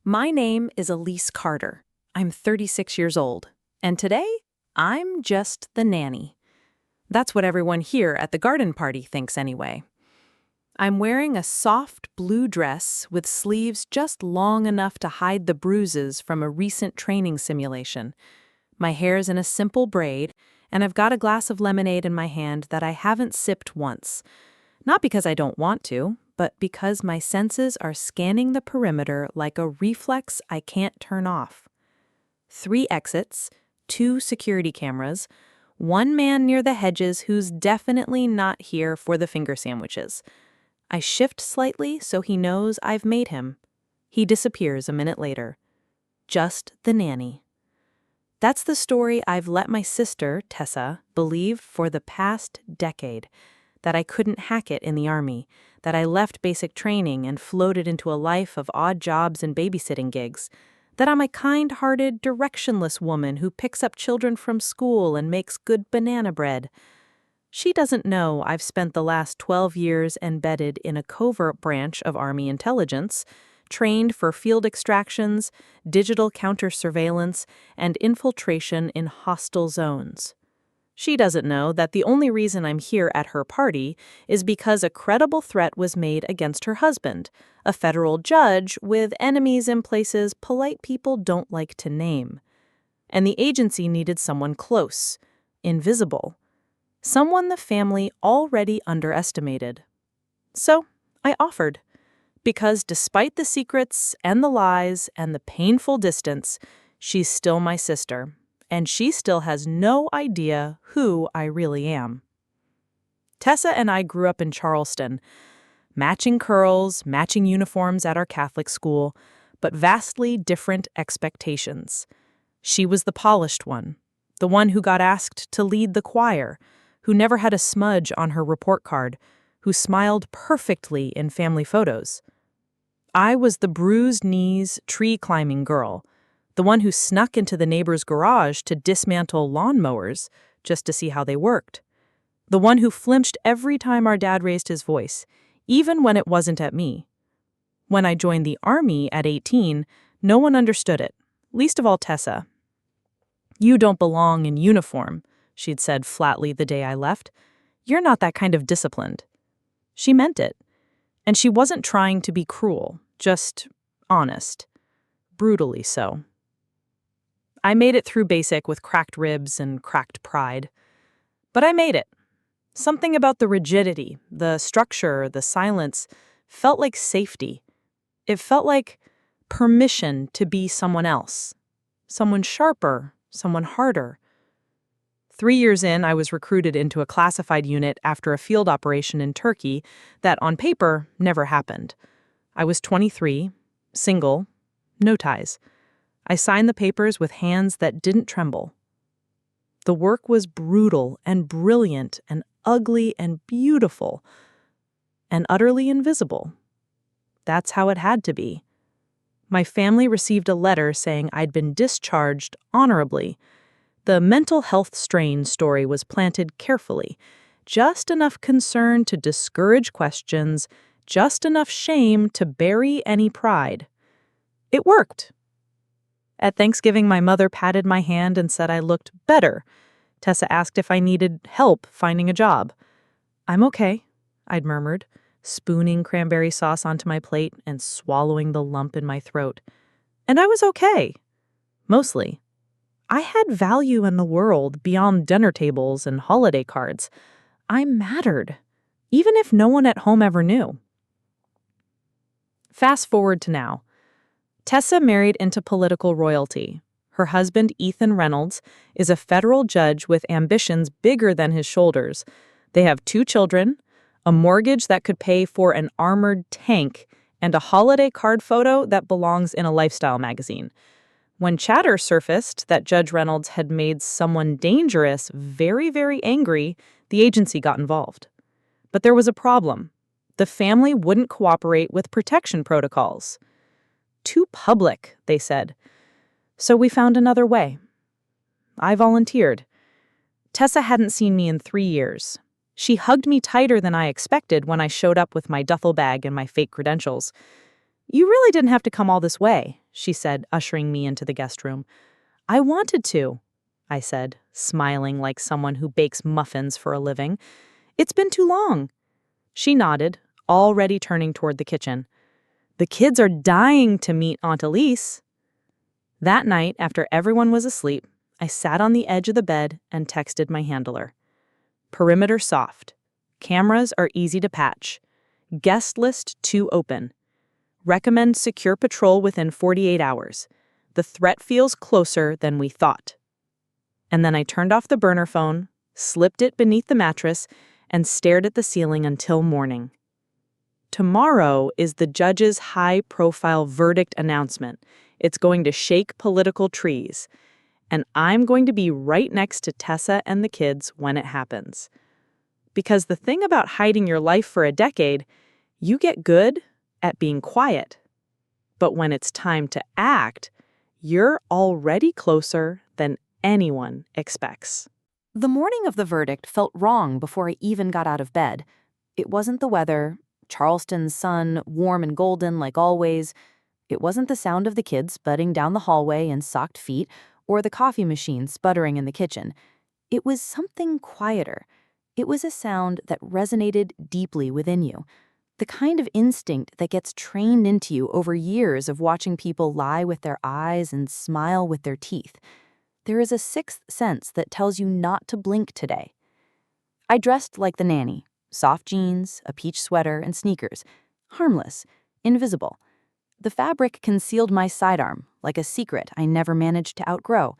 My name is Elise Carter. I'm 36 years old, and today, I'm just the nanny. That's what everyone here at the garden party thinks anyway. I'm wearing a soft blue dress with sleeves just long enough to hide the bruises from a recent training simulation. My hair's in a simple braid, and I've got a glass of lemonade in my hand that I haven't sipped once. Not because I don't want to, but because my senses are scanning the perimeter like a reflex I can't turn off. 3 exits, 2 security cameras, 1 man near the hedges who's definitely not here for the finger sandwiches. I shift slightly so he knows I've made him. He disappears a minute later. Just the nanny. That's the story I've let my sister, Tessa, believe for the past decade. That I couldn't hack it in the Army, that I left basic training and floated into a life of odd jobs and babysitting gigs, that I'm a kind-hearted, directionless woman who picks up children from school and makes good banana bread. She doesn't know I've spent the last 12 years embedded in a covert branch of Army intelligence, trained for field extractions, digital counter-surveillance, and infiltration in hostile zones. She doesn't know that the only reason I'm here at her party is because a credible threat was made against her husband, a federal judge with enemies in places polite people don't like to name. And the agency needed someone close, invisible, someone the family already underestimated. So I offered, because despite the secrets and the lies and the painful distance, she's still my sister. And she still has no idea who I really am. Tessa and I grew up in Charleston, matching curls, matching uniforms at our Catholic school, but vastly different expectations. She was the polished one, the one who got asked to lead the choir, who never had a smudge on her report card, who smiled perfectly in family photos. I was the bruised knees, tree-climbing girl, the one who snuck into the neighbor's garage to dismantle lawnmowers just to see how they worked. The one who flinched every time our dad raised his voice, even when it wasn't at me. When I joined the Army at 18, no one understood it, least of all Tessa. "You don't belong in uniform," she'd said flatly the day I left. "You're not that kind of disciplined." She meant it. And she wasn't trying to be cruel, just honest. Brutally so. I made it through basic with cracked ribs and cracked pride. But I made it. Something about the rigidity, the structure, the silence felt like safety. It felt like permission to be someone else. Someone sharper, someone harder. 3 years in, I was recruited into a classified unit after a field operation in Turkey that, on paper, never happened. I was 23, single, no ties. I signed the papers with hands that didn't tremble. The work was brutal and brilliant and ugly and beautiful and utterly invisible. That's how it had to be. My family received a letter saying I'd been discharged honorably. The mental health strain story was planted carefully, just enough concern to discourage questions, just enough shame to bury any pride. It worked. At Thanksgiving, my mother patted my hand and said I looked better. Tessa asked if I needed help finding a job. "I'm okay," I'd murmured, spooning cranberry sauce onto my plate and swallowing the lump in my throat. And I was okay. Mostly. I had value in the world beyond dinner tables and holiday cards. I mattered, even if no one at home ever knew. Fast forward to now. Tessa married into political royalty. Her husband, Ethan Reynolds, is a federal judge with ambitions bigger than his shoulders. They have 2 children, a mortgage that could pay for an armored tank, and a holiday card photo that belongs in a lifestyle magazine. When chatter surfaced that Judge Reynolds had made someone dangerous very, very angry, the agency got involved. But there was a problem. The family wouldn't cooperate with protection protocols. Too public, they said. So we found another way. I volunteered. Tessa hadn't seen me in 3 years. She hugged me tighter than I expected when I showed up with my duffel bag and my fake credentials. "You really didn't have to come all this way," she said, ushering me into the guest room. "I wanted to," I said, smiling like someone who bakes muffins for a living. "It's been too long." She nodded, already turning toward the kitchen. "The kids are dying to meet Aunt Elise." That night, after everyone was asleep, I sat on the edge of the bed and texted my handler. "Perimeter soft. Cameras are easy to patch. Guest list 2 open. Recommend secure patrol within 48 hours. The threat feels closer than we thought." And then I turned off the burner phone, slipped it beneath the mattress, and stared at the ceiling until morning. Tomorrow is the judge's high-profile verdict announcement. It's going to shake political trees. And I'm going to be right next to Tessa and the kids when it happens. Because the thing about hiding your life for a decade, you get good at being quiet. But when it's time to act, you're already closer than anyone expects. The morning of the verdict felt wrong before I even got out of bed. It wasn't the weather, Charleston's sun, warm and golden like always. It wasn't the sound of the kids butting down the hallway in socked feet or the coffee machine sputtering in the kitchen. It was something quieter. It was a sound that resonated deeply within you. The kind of instinct that gets trained into you over years of watching people lie with their eyes and smile with their teeth. There is a sixth sense that tells you not to blink today. I dressed like the nanny, soft jeans, a peach sweater, and sneakers. Harmless, invisible. The fabric concealed my sidearm, like a secret I never managed to outgrow.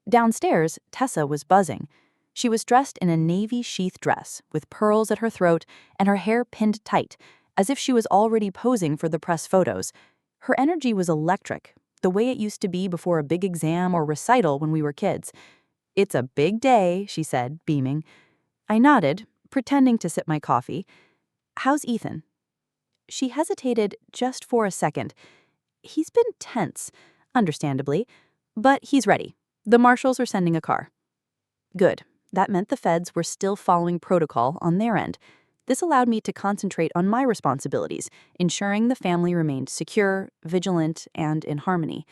Downstairs, Tessa was buzzing. She was dressed in a navy sheath dress, with pearls at her throat and her hair pinned tight, as if she was already posing for the press photos. Her energy was electric, the way it used to be before a big exam or recital when we were kids. "It's a big day," she said, beaming. I nodded, pretending to sip my coffee. "How's Ethan?" She hesitated just for a second. "He's been tense, understandably, but he's ready. The marshals are sending a car." Good. That meant the feds were still following protocol on their end. This allowed me to concentrate on my responsibilities, ensuring the family remained secure, vigilant, and in harmony.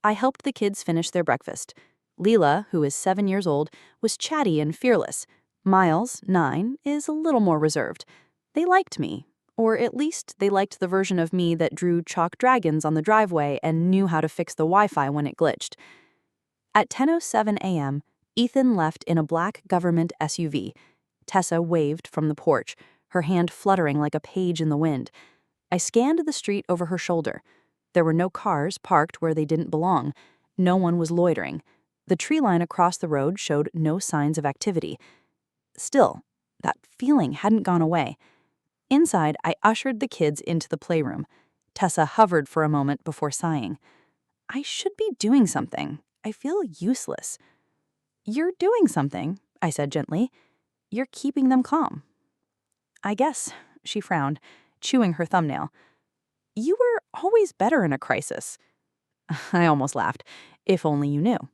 I helped the kids finish their breakfast. Leela, who is 7 years old, was chatty and fearless. Miles, 9, is a little more reserved. They liked me, or at least they liked the version of me that drew chalk dragons on the driveway and knew how to fix the Wi-Fi when it glitched. At 10:07 a.m., Ethan left in a black government SUV. Tessa waved from the porch, her hand fluttering like a page in the wind. I scanned the street over her shoulder. There were no cars parked where they didn't belong. No one was loitering. The tree line across the road showed no signs of activity. Still, that feeling hadn't gone away. Inside, I ushered the kids into the playroom. Tessa hovered for a moment before sighing. "I should be doing something. I feel useless." "You're doing something," I said gently. "You're keeping them calm." "I guess," she frowned, chewing her thumbnail. "You were always better in a crisis." I almost laughed. If only you knew.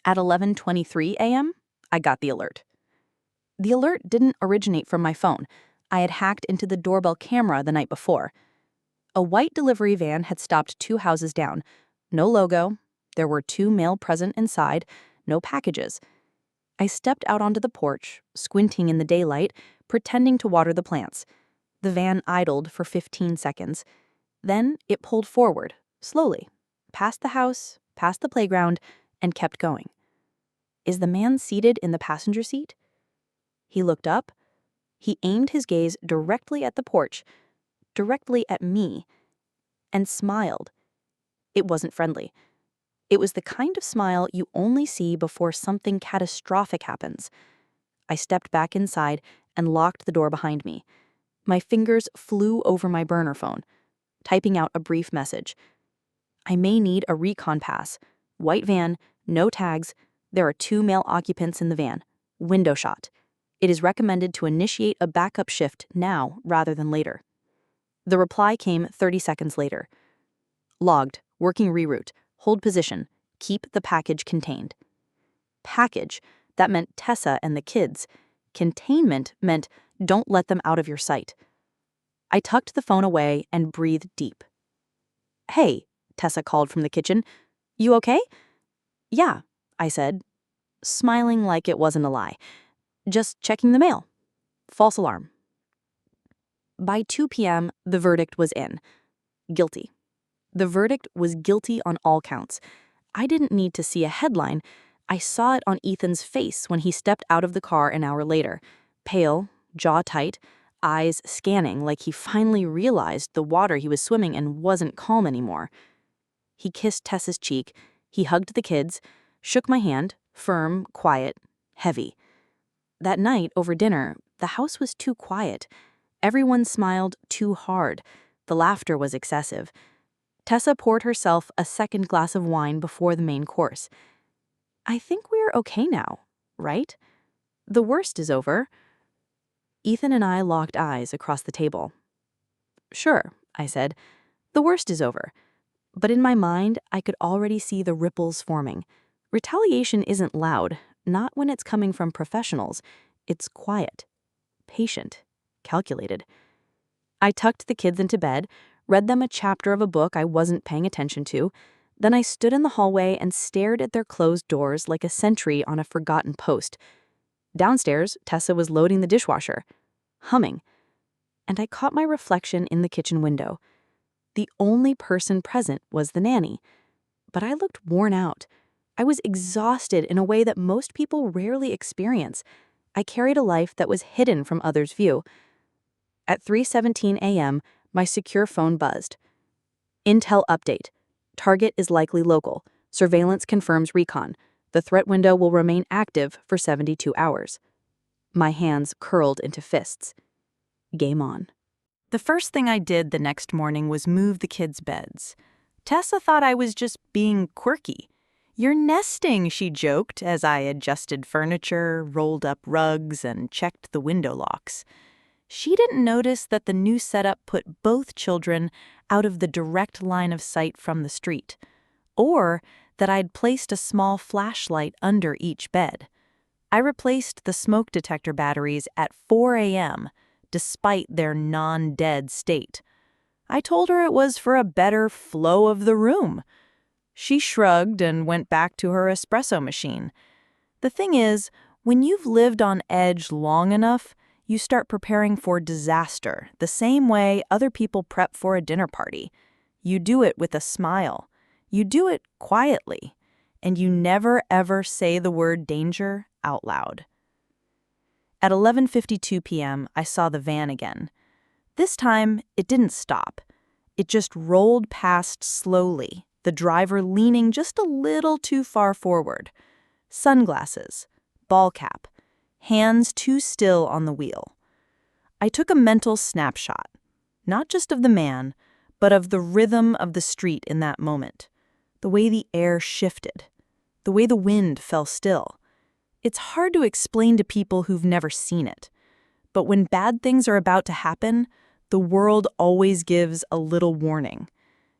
At 11:23 a.m., I got the alert. The alert didn't originate from my phone. I had hacked into the doorbell camera the night before. A white delivery van had stopped 2 houses down. No logo. There were 2 male present inside. No packages. I stepped out onto the porch, squinting in the daylight, pretending to water the plants. The van idled for 15 seconds. Then it pulled forward, slowly, past the house, past the playground, and kept going. Is the man seated in the passenger seat? He looked up. He aimed his gaze directly at the porch, directly at me, and smiled. It wasn't friendly. It was the kind of smile you only see before something catastrophic happens. I stepped back inside and locked the door behind me. My fingers flew over my burner phone, typing out a brief message. "I may need a recon pass. White van, no tags. There are 2 male occupants in the van. Window shot. It is recommended to initiate a backup shift now rather than later." The reply came 30 seconds later. "Logged. Working reroute. Hold position. Keep the package contained." Package, that meant Tessa and the kids. Containment meant don't let them out of your sight. I tucked the phone away and breathed deep. "Hey," Tessa called from the kitchen. "You okay?" "Yeah," I said, smiling like it wasn't a lie. "Just checking the mail." False alarm. By 2 p.m., the verdict was in. Guilty. The verdict was guilty on all counts. I didn't need to see a headline. I saw it on Ethan's face when he stepped out of the car an hour later. Pale, jaw tight, eyes scanning like he finally realized the water he was swimming in wasn't calm anymore. He kissed Tessa's cheek, he hugged the kids, shook my hand, firm, quiet, heavy. That night, over dinner, the house was too quiet. Everyone smiled too hard. The laughter was excessive. Tessa poured herself a second glass of wine before the main course. "I think we're okay now, right? The worst is over." Ethan and I locked eyes across the table. "Sure," I said. "The worst is over." But in my mind, I could already see the ripples forming. Retaliation isn't loud, not when it's coming from professionals. It's quiet, patient, calculated. I tucked the kids into bed, read them a chapter of a book I wasn't paying attention to. Then I stood in the hallway and stared at their closed doors like a sentry on a forgotten post. Downstairs, Tessa was loading the dishwasher, humming, and I caught my reflection in the kitchen window. The only person present was the nanny, but I looked worn out. I was exhausted in a way that most people rarely experience. I carried a life that was hidden from others' view. At 3:17 a.m., my secure phone buzzed. "Intel update. Target is likely local. Surveillance confirms recon. The threat window will remain active for 72 hours. My hands curled into fists. Game on. The first thing I did the next morning was move the kids' beds. Tessa thought I was just being quirky. "You're nesting," she joked as I adjusted furniture, rolled up rugs, and checked the window locks. She didn't notice that the new setup put both children out of the direct line of sight from the street, or that I'd placed a small flashlight under each bed. I replaced the smoke detector batteries at 4 a.m., despite their non-dead state. I told her it was for a better flow of the room. She shrugged and went back to her espresso machine. The thing is, when you've lived on edge long enough, you start preparing for disaster the same way other people prep for a dinner party. You do it with a smile. You do it quietly. And you never ever say the word danger out loud. At 11:52 p.m., I saw the van again. This time, it didn't stop. It just rolled past slowly, the driver leaning just a little too far forward. Sunglasses, ball cap, hands too still on the wheel. I took a mental snapshot, not just of the man, but of the rhythm of the street in that moment, the way the air shifted, the way the wind fell still. It's hard to explain to people who've never seen it, but when bad things are about to happen, the world always gives a little warning.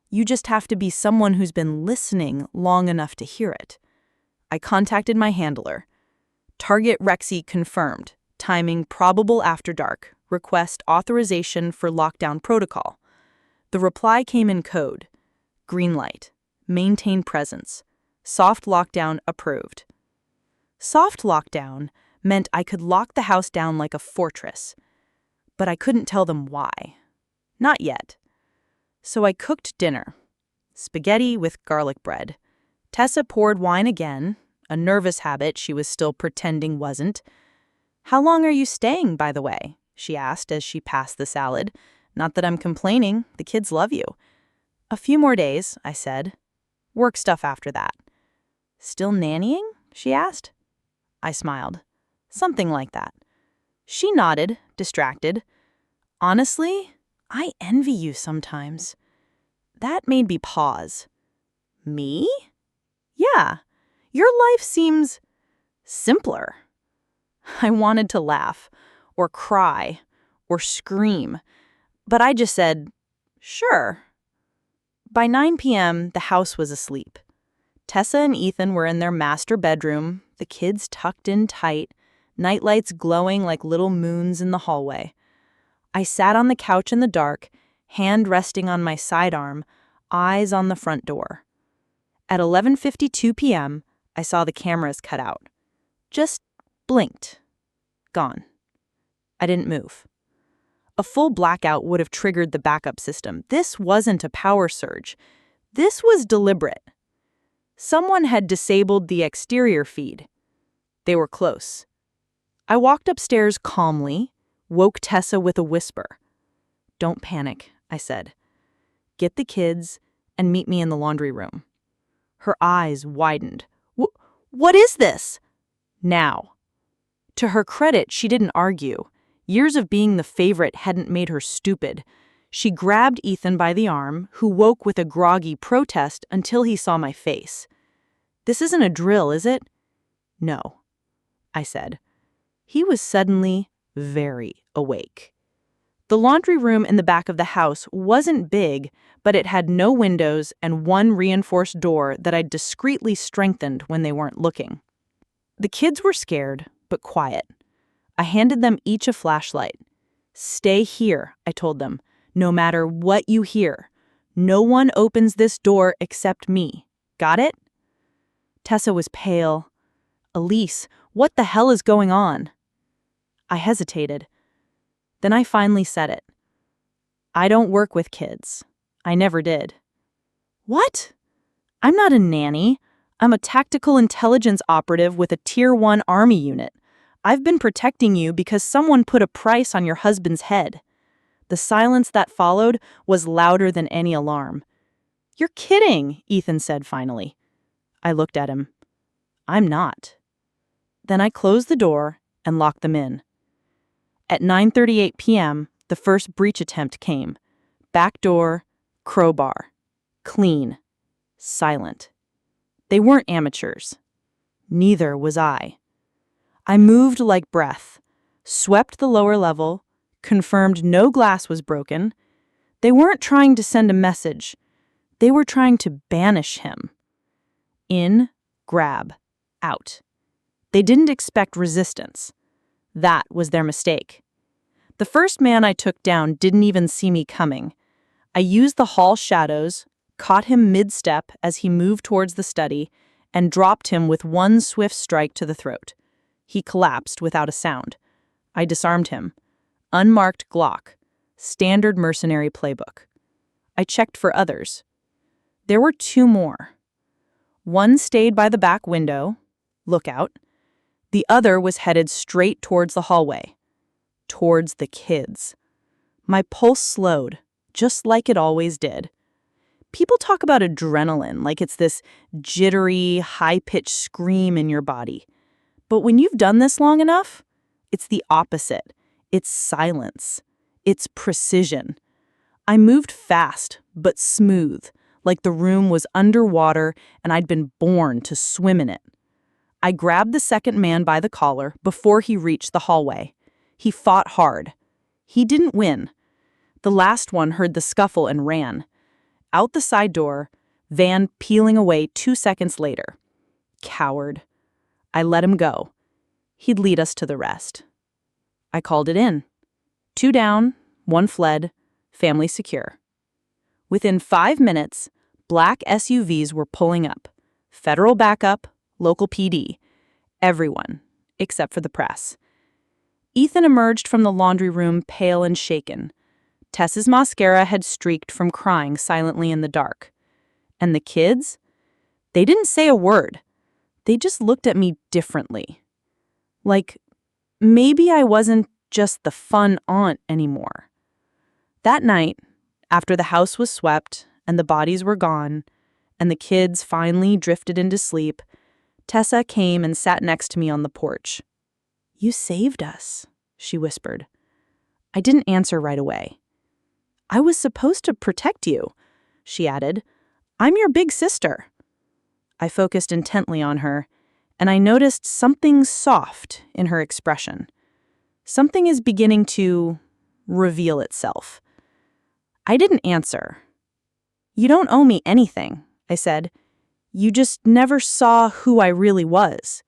You just have to be someone who's been listening long enough to hear it. I contacted my handler. Target Rexy confirmed. Timing probable after dark. Request authorization for lockdown protocol. The reply came in code. Green light. Maintain presence. Soft lockdown approved. Soft lockdown meant I could lock the house down like a fortress. But I couldn't tell them why. Not yet. So I cooked dinner. Spaghetti with garlic bread. Tessa poured wine again, a nervous habit she was still pretending wasn't. "How long are you staying, by the way?" she asked as she passed the salad. "Not that I'm complaining. The kids love you." "A few more days," I said. "Work stuff after that." "Still nannying?" she asked. I smiled. "Something like that." She nodded, distracted. "Honestly, I envy you sometimes." That made me pause. "Me?" "Yeah. Your life seems simpler." I wanted to laugh, or cry, or scream, but I just said, "Sure." By 9 p.m., the house was asleep. Tessa and Ethan were in their master bedroom, the kids tucked in tight, nightlights glowing like little moons in the hallway. I sat on the couch in the dark, hand resting on my sidearm, eyes on the front door. At 11:52 p.m., I saw the cameras cut out. Just blinked. Gone. I didn't move. A full blackout would have triggered the backup system. This wasn't a power surge. This was deliberate. Someone had disabled the exterior feed. They were close. I walked upstairs calmly, woke Tessa with a whisper. "Don't panic," I said. "Get the kids and meet me in the laundry room." Her eyes widened. What is this?" "Now." To her credit, she didn't argue. Years of being the favorite hadn't made her stupid. She grabbed Ethan by the arm, who woke with a groggy protest until he saw my face. "This isn't a drill, is it?" "No," I said. He was suddenly very awake. The laundry room in the back of the house wasn't big, but it had no windows and one reinforced door that I'd discreetly strengthened when they weren't looking. The kids were scared, but quiet. I handed them each a flashlight. "Stay here," I told them, "no matter what you hear. No one opens this door except me. Got it?" Tessa was pale. "Elise, what the hell is going on?" I hesitated. Then I finally said it. "I don't work with kids. I never did." "What?" "I'm not a nanny. I'm a tactical intelligence operative with a Tier 1 Army unit. I've been protecting you because someone put a price on your husband's head." The silence that followed was louder than any alarm. "You're kidding," Ethan said finally. I looked at him. "I'm not." Then I closed the door and locked them in. At 9:38 p.m., the first breach attempt came. Back door, crowbar. Clean. Silent. They weren't amateurs. Neither was I. I moved like breath, swept the lower level, confirmed no glass was broken. They weren't trying to send a message. They were trying to banish him. In, grab, out. They didn't expect resistance. That was their mistake. The first man I took down didn't even see me coming. I used the hall shadows, caught him mid-step as he moved towards the study, and dropped him with one swift strike to the throat. He collapsed without a sound. I disarmed him. Unmarked Glock. Standard mercenary playbook. I checked for others. There were two more. One stayed by the back window. Lookout. The other was headed straight towards the hallway. Towards the kids. My pulse slowed, just like it always did. People talk about adrenaline like it's this jittery, high-pitched scream in your body. But when you've done this long enough, it's the opposite. It's silence. It's precision. I moved fast, but smooth, like the room was underwater and I'd been born to swim in it. I grabbed the second man by the collar before he reached the hallway. He fought hard. He didn't win. The last one heard the scuffle and ran. Out the side door, van peeling away 2 seconds later. Coward. I let him go. He'd lead us to the rest. I called it in. 2 down, 1 fled, family secure. Within 5 minutes, black SUVs were pulling up. Federal backup, local PD. Everyone, except for the press. Ethan emerged from the laundry room pale and shaken. Tess's mascara had streaked from crying silently in the dark. And the kids? They didn't say a word. They just looked at me differently. Like, maybe I wasn't just the fun aunt anymore. That night, after the house was swept and the bodies were gone, and the kids finally drifted into sleep, Tessa came and sat next to me on the porch. "You saved us," she whispered. I didn't answer right away. "I was supposed to protect you," she added. "I'm your big sister." I focused intently on her, and I noticed something soft in her expression. Something is beginning to reveal itself. I didn't answer. "You don't owe me anything," I said. "You just never saw who I really was."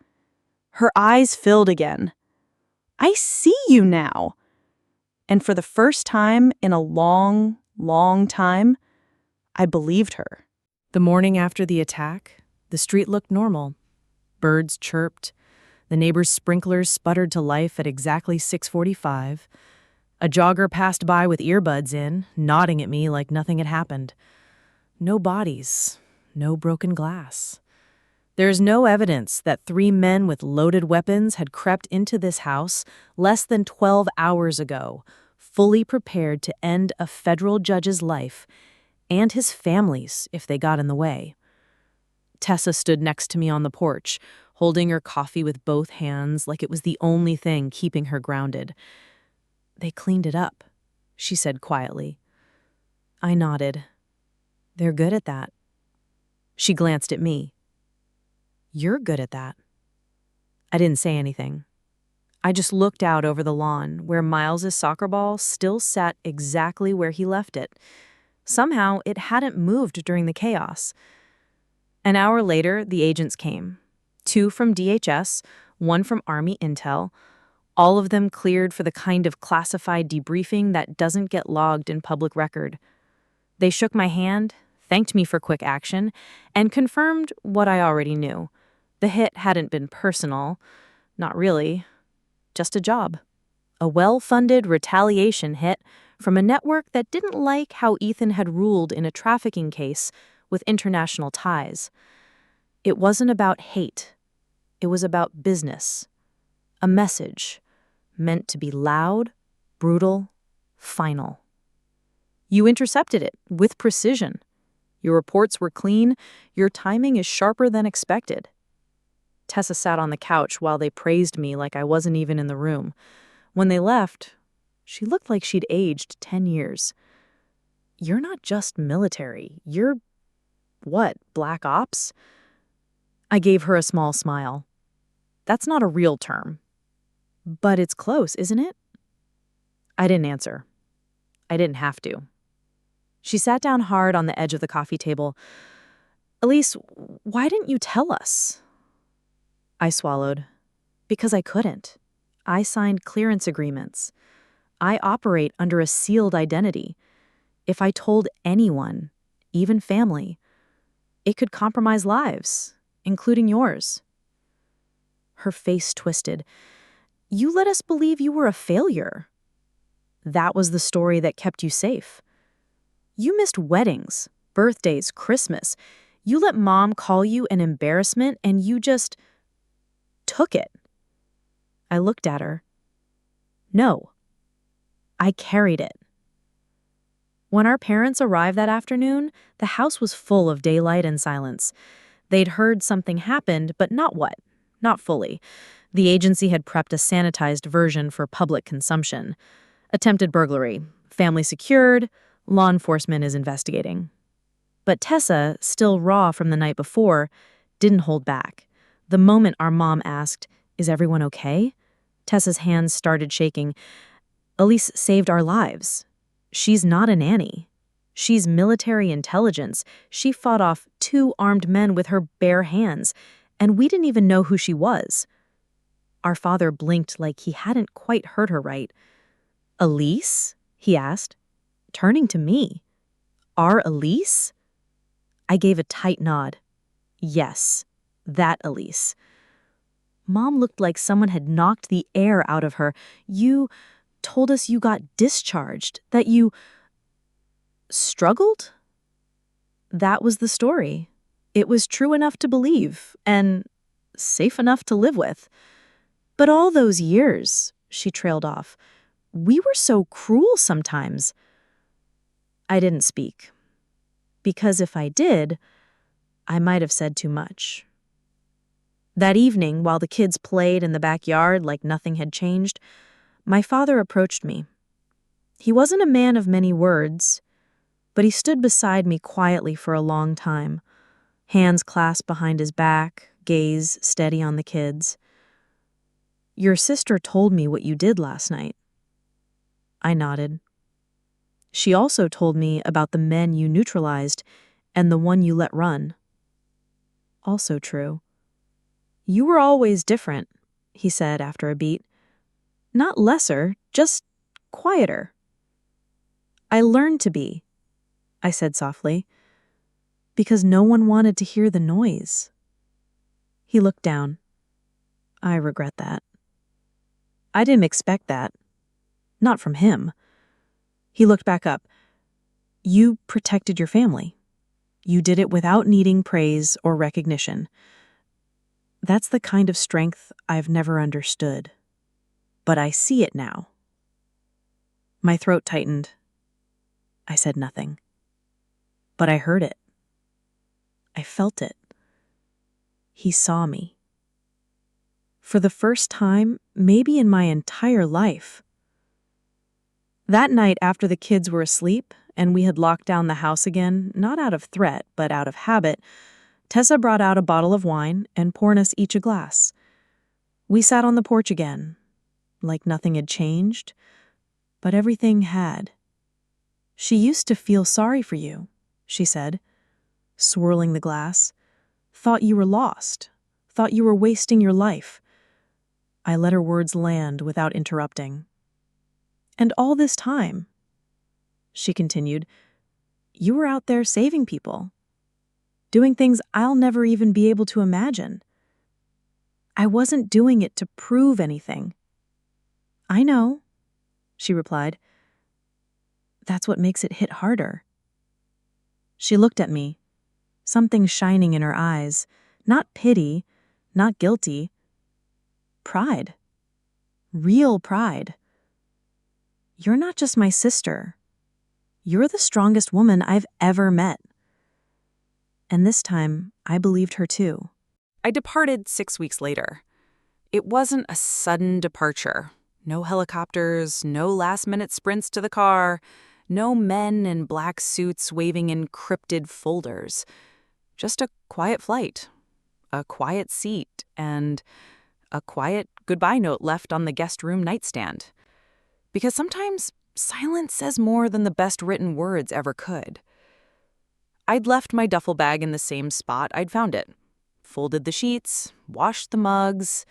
Her eyes filled again. "I see you now." And for the first time in a long, long time, I believed her. The morning after the attack, the street looked normal. Birds chirped. The neighbor's sprinklers sputtered to life at exactly 6:45. A jogger passed by with earbuds in, nodding at me like nothing had happened. No bodies, no broken glass. There's no evidence that 3 men with loaded weapons had crept into this house less than 12 hours ago, fully prepared to end a federal judge's life and his family's if they got in the way. Tessa stood next to me on the porch, holding her coffee with both hands like it was the only thing keeping her grounded. "They cleaned it up," she said quietly. I nodded. "They're good at that." She glanced at me. "You're good at that." I didn't say anything. I just looked out over the lawn, where Miles's soccer ball still sat exactly where he left it. Somehow, it hadn't moved during the chaos. An hour later, the agents came. 2 from DHS, 1 from Army Intel, all of them cleared for the kind of classified debriefing that doesn't get logged in public record. They shook my hand, thanked me for quick action, and confirmed what I already knew. The hit hadn't been personal. Not really. Just a job. A well-funded retaliation hit from a network that didn't like how Ethan had ruled in a trafficking case with international ties. It wasn't about hate. It was about business. A message meant to be loud, brutal, final. You intercepted it with precision. Your reports were clean. Your timing is sharper than expected. Tessa sat on the couch while they praised me like I wasn't even in the room. When they left, she looked like she'd aged 10 years. "You're not just military. You're, what, Black Ops?" I gave her a small smile. "That's not a real term. But it's close, isn't it?" I didn't answer. I didn't have to. She sat down hard on the edge of the coffee table. "Elise, why didn't you tell us?" I swallowed. "Because I couldn't. I signed clearance agreements. I operate under a sealed identity. If I told anyone, even family, it could compromise lives, including yours." Her face twisted. "You let us believe you were a failure. That was the story that kept you safe. You missed weddings, birthdays, Christmas. You let Mom call you an embarrassment and you just took it." I looked at her. "No. I carried it." When our parents arrived that afternoon, the house was full of daylight and silence. They'd heard something happened, but not what. Not fully. The agency had prepped a sanitized version for public consumption. Attempted burglary. Family secured. Law enforcement is investigating. But Tessa, still raw from the night before, didn't hold back. The moment our mom asked, "Is everyone okay?" Tessa's hands started shaking. "Elise saved our lives. She's not a nanny. She's military intelligence. She fought off 2 armed men with her bare hands, and we didn't even know who she was." Our father blinked like he hadn't quite heard her right. "Elise?" he asked, turning to me. "Our Elise?" I gave a tight nod. "Yes, that Elise." Mom looked like someone had knocked the air out of her. "You told us you got discharged, that you struggled?" That was the story. It was true enough to believe, and safe enough to live with. "But all those years," she trailed off, "we were so cruel sometimes." I didn't speak. Because if I did, I might have said too much. That evening, while the kids played in the backyard like nothing had changed, my father approached me. He wasn't a man of many words, but he stood beside me quietly for a long time, hands clasped behind his back, gaze steady on the kids. "Your sister told me what you did last night." I nodded. "She also told me about the men you neutralized and the one you let run." Also true. "You were always different," he said after a beat. "Not lesser, just quieter. I learned to be, I said softly, because no one wanted to hear the noise. He looked down. I regret that. I didn't expect that. Not from him. He looked back up. You protected your family. You did it without needing praise or recognition. That's the kind of strength I've never understood. But I see it now. My throat tightened. I said nothing. But I heard it. I felt it. He saw me. For the first time, maybe in my entire life. That night after the kids were asleep and we had locked down the house again, not out of threat, but out of habit, Tessa brought out a bottle of wine and poured us each a glass. We sat on the porch again, like nothing had changed, but everything had. She used to feel sorry for you, she said, swirling the glass. Thought you were lost. Thought you were wasting your life. I let her words land without interrupting. And all this time, she continued, you were out there saving people, doing things I'll never even be able to imagine. I wasn't doing it to prove anything. I know, she replied. That's what makes it hit harder. She looked at me, something shining in her eyes, not pity, not guilty. Pride. Real pride. You're not just my sister. You're the strongest woman I've ever met. And this time, I believed her too. I departed 6 weeks later. It wasn't a sudden departure. No helicopters, no last-minute sprints to the car, no men in black suits waving encrypted folders. Just a quiet flight, a quiet seat, and a quiet goodbye note left on the guest room nightstand. Because sometimes silence says more than the best written words ever could. I'd left my duffel bag in the same spot I'd found it. Folded the sheets, washed the mugs.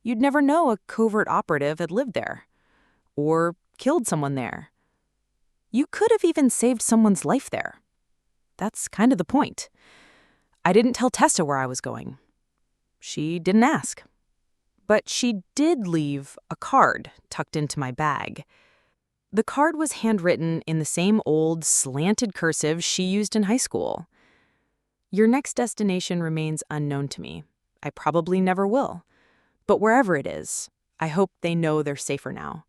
You'd never know a covert operative had lived there. Or killed someone there. You could have even saved someone's life there. That's kind of the point. I didn't tell Tessa where I was going. She didn't ask. But she did leave a card tucked into my bag. The card was handwritten in the same old, slanted cursive she used in high school. Your next destination remains unknown to me. I probably never will. But wherever it is, I hope they know they're safer now.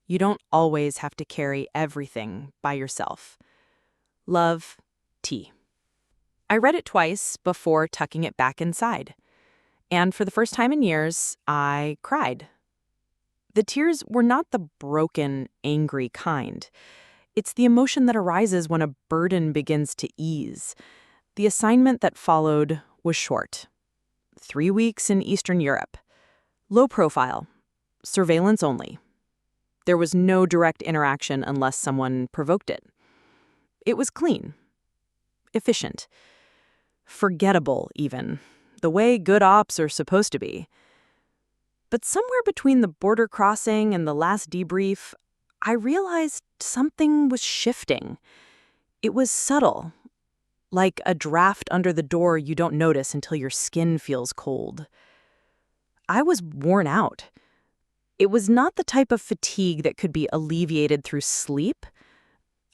You don't always have to carry everything by yourself. Love, T. I read it twice before tucking it back inside. And for the first time in years, I cried. The tears were not the broken, angry kind. It's the emotion that arises when a burden begins to ease. The assignment that followed was short. 3 weeks in Eastern Europe. Low profile. Surveillance only. There was no direct interaction unless someone provoked it. It was clean. Efficient. Forgettable, even. The way good ops are supposed to be. But somewhere between the border crossing and the last debrief, I realized something was shifting. It was subtle, like a draft under the door you don't notice until your skin feels cold. I was worn out. It was not the type of fatigue that could be alleviated through sleep.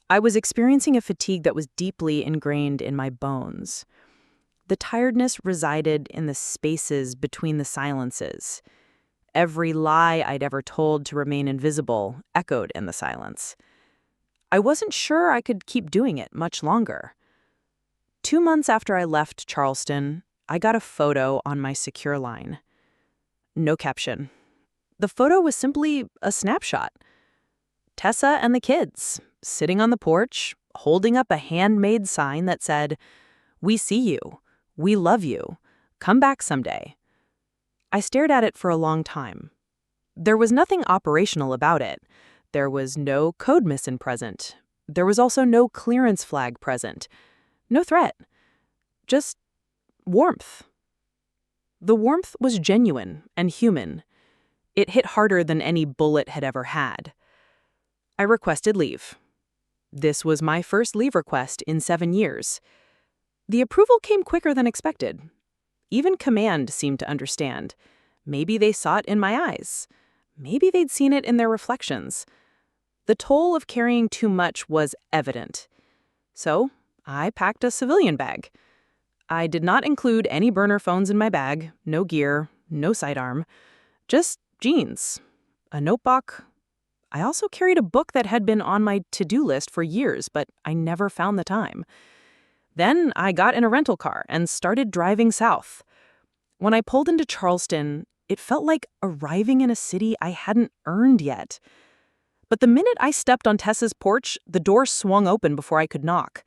I was experiencing a fatigue that was deeply ingrained in my bones. The tiredness resided in the spaces between the silences. Every lie I'd ever told to remain invisible echoed in the silence. I wasn't sure I could keep doing it much longer. 2 months after I left Charleston, I got a photo on my secure line. No caption. The photo was simply a snapshot. Tessa and the kids, sitting on the porch, holding up a handmade sign that said, "We see you. We love you. Come back someday." I stared at it for a long time. There was nothing operational about it. There was no code missing present. There was also no clearance flag present. No threat. Just warmth. The warmth was genuine and human. It hit harder than any bullet had ever had. I requested leave. This was my first leave request in 7 years. The approval came quicker than expected. Even command seemed to understand. Maybe they saw it in my eyes. Maybe they'd seen it in their reflections. The toll of carrying too much was evident. So I packed a civilian bag. I did not include any burner phones in my bag, no gear, no sidearm, just jeans, a notebook. I also carried a book that had been on my to-do list for years, but I never found the time. Then I got in a rental car and started driving south. When I pulled into Charleston, it felt like arriving in a city I hadn't earned yet. But the minute I stepped on Tessa's porch, the door swung open before I could knock.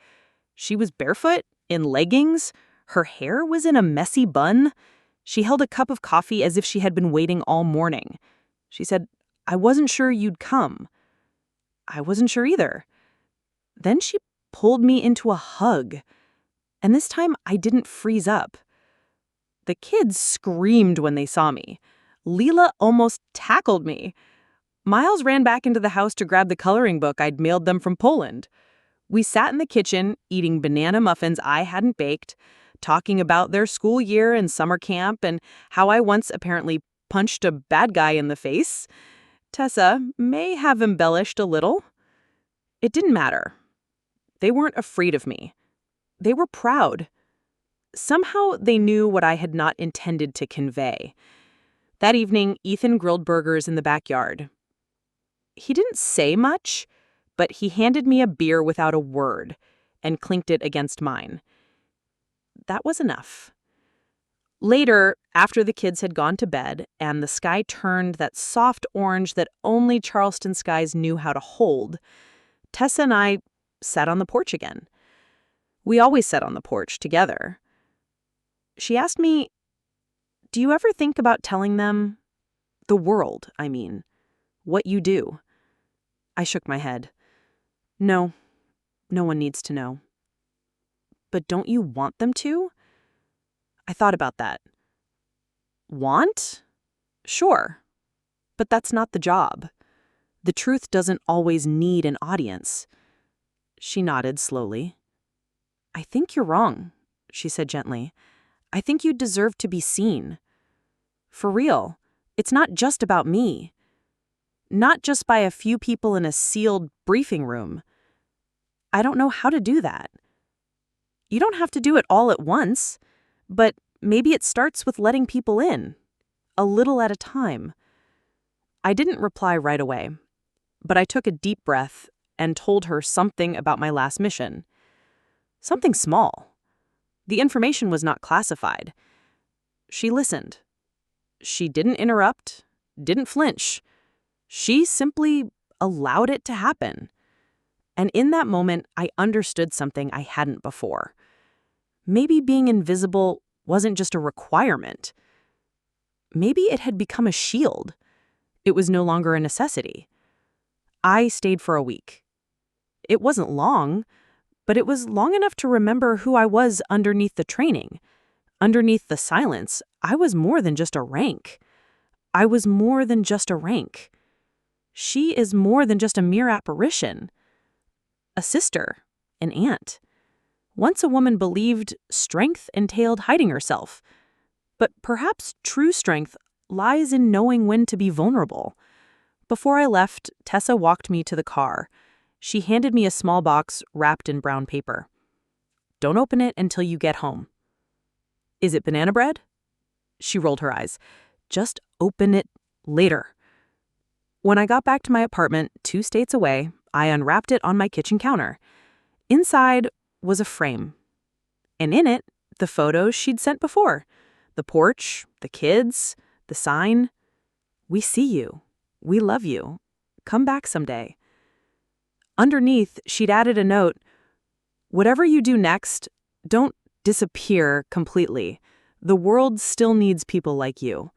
She was barefoot, in leggings. Her hair was in a messy bun. She held a cup of coffee as if she had been waiting all morning. She said, "I wasn't sure you'd come." I wasn't sure either. Then she pulled me into a hug. And this time I didn't freeze up. The kids screamed when they saw me. Leela almost tackled me. Miles ran back into the house to grab the coloring book I'd mailed them from Poland. We sat in the kitchen, eating banana muffins I hadn't baked, talking about their school year and summer camp and how I once apparently punched a bad guy in the face. Tessa may have embellished a little. It didn't matter. They weren't afraid of me. They were proud. Somehow they knew what I had not intended to convey. That evening, Ethan grilled burgers in the backyard. He didn't say much, but he handed me a beer without a word and clinked it against mine. That was enough. Later, after the kids had gone to bed and the sky turned that soft orange that only Charleston skies knew how to hold, Tessa and I sat on the porch again. We always sat on the porch together. She asked me, "Do you ever think about telling them, the world, I mean, what you do?" I shook my head. No, no one needs to know. But don't you want them to? I thought about that. Want? Sure. But that's not the job. The truth doesn't always need an audience. She nodded slowly. I think you're wrong, she said gently. I think you deserve to be seen. For real, it's not just about me. Not just by a few people in a sealed briefing room. I don't know how to do that. You don't have to do it all at once, but maybe it starts with letting people in, a little at a time. I didn't reply right away, but I took a deep breath and told her something about my last mission. Something small. The information was not classified. She listened. She didn't interrupt, didn't flinch. She simply allowed it to happen. And in that moment, I understood something I hadn't before. Maybe being invisible wasn't just a requirement. Maybe it had become a shield. It was no longer a necessity. I stayed for a week. It wasn't long, but it was long enough to remember who I was underneath the training. Underneath the silence, I was more than just a rank. I was more than just a rank. She is more than just a mere apparition. A sister, an aunt. Once a woman believed strength entailed hiding herself. But perhaps true strength lies in knowing when to be vulnerable. Before I left, Tessa walked me to the car. She handed me a small box wrapped in brown paper. Don't open it until you get home. Is it banana bread? She rolled her eyes. Just open it later. When I got back to my apartment 2 states away, I unwrapped it on my kitchen counter. Inside was a frame. And in it, the photos she'd sent before. The porch, the kids, the sign. We see you. We love you. Come back someday. Underneath, she'd added a note. Whatever you do next, don't disappear completely. The world still needs people like you.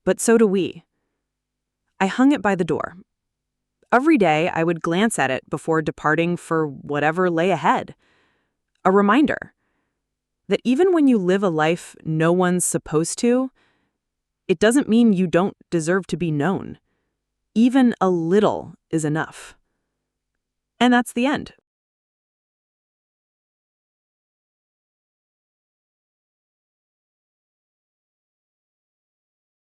But so do we. I hung it by the door. Every day, I would glance at it before departing for whatever lay ahead. A reminder that even when you live a life no one's supposed to, it doesn't mean you don't deserve to be known. Even a little is enough. And that's the end.